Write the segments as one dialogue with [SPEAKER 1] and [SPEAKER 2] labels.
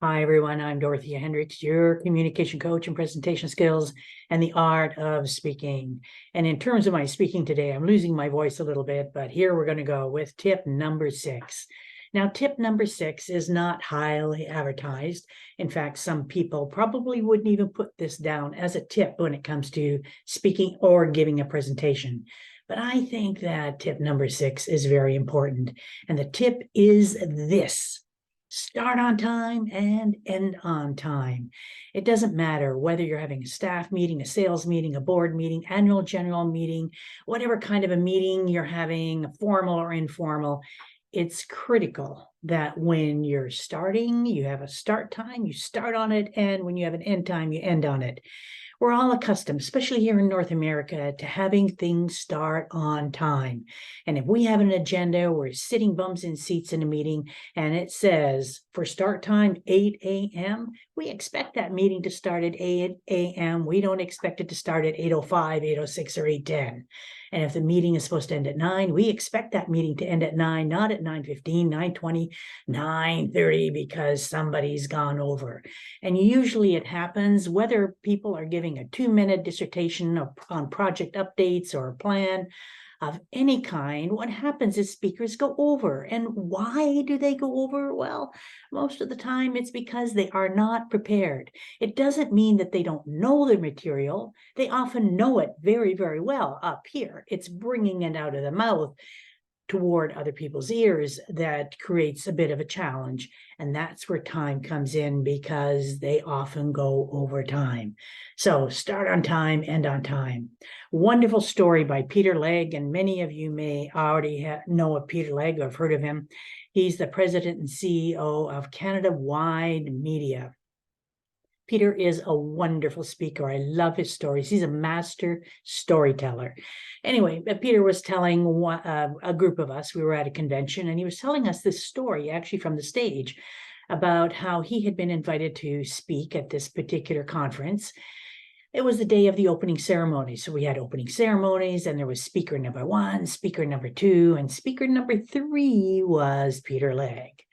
[SPEAKER 1] Hi, everyone. I'm Dorothea Hendricks, your communication coach and presentation skills and the art of speaking. And in terms of my speaking today, I'm losing my voice a little bit, but here we're going to go with tip number 6. Now, tip number 6 is not highly advertised. In fact, some people probably wouldn't even put this down as a tip when it comes to speaking or giving a presentation. But I think that tip number 6 is very important. And the tip is this: start on time and end on time. It doesn't matter whether you're having a staff meeting, a sales meeting, a board meeting, annual general meeting, whatever kind of a meeting you're having, formal or informal. It's critical that when you're starting, you have a start time, you start on it, and when you have an end time, you end on it. We're all accustomed, especially here in North America, to having things start on time. And if we have an agenda, we're sitting bums in seats in a meeting, and it says for start time 8 a.m., we expect that meeting to start at 8 a.m. We don't expect it to start at 8:05, 8:06, or 8:10. And if the meeting is supposed to end at 9, we expect that meeting to end at 9, not at 9:15, 9:20, 9:30, because somebody's gone over. And usually it happens whether people are giving a 2-minute dissertation on project updates or a plan of any kind. What happens is speakers go over. And why do they go over? Well, most of the time it's because they are not prepared. It doesn't mean that they don't know the material. They often know it very, very well up here. It's bringing it out of the mouth toward other people's ears that creates a bit of a challenge. And that's where time comes in, because they often go over time. So start on time, end on time. Wonderful story by Peter Legge, and many of you may already know of Peter Legge or have heard of him. He's the president and CEO of Canada-wide Media. Peter is a wonderful speaker. I love his stories. He's a master storyteller. Anyway, Peter was telling a group of us, we were at a convention, and he was telling us this story, actually from the stage, about how he had been invited to speak at this particular conference. It was the day of the opening ceremony. So we had opening ceremonies, and there was speaker number 1, speaker number 2, and speaker number 3 was Peter Legge.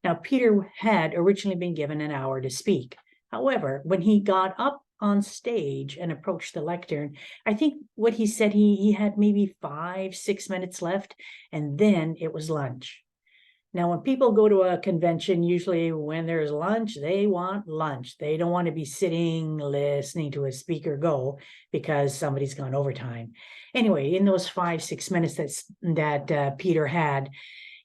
[SPEAKER 1] Now, Peter had originally been given an hour to speak. However, when he got up on stage and approached the lectern, I think what he said, he had maybe 5-6 minutes left, and then it was lunch. Now, when people go to a convention, usually when there's lunch, they want lunch. They don't want to be sitting listening to a speaker go because somebody's gone overtime. Anyway, in those 5-6 minutes that Peter had,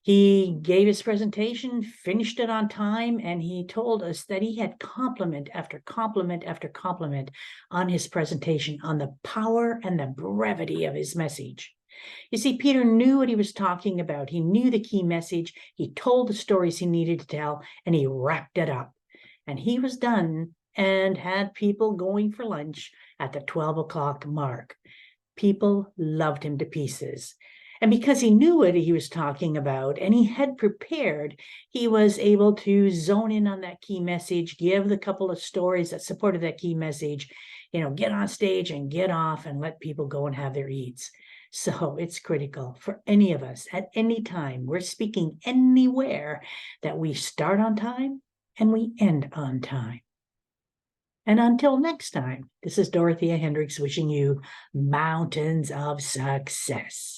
[SPEAKER 1] he gave his presentation, finished it on time, and he told us that he had compliment after compliment after compliment on his presentation, on the power and the brevity of his message. You see, Peter knew what he was talking about. He knew the key message. He told the stories he needed to tell, and he wrapped it up. And he was done and had people going for lunch at the 12 o'clock mark. People loved him to pieces. And because he knew what he was talking about and he had prepared, he was able to zone in on that key message, give the couple of stories that supported that key message, get on stage and get off and let people go and have their eats. So it's critical for any of us at any time, we're speaking anywhere, that we start on time and we end on time. And until next time, this is Dorothea Hendricks wishing you mountains of success.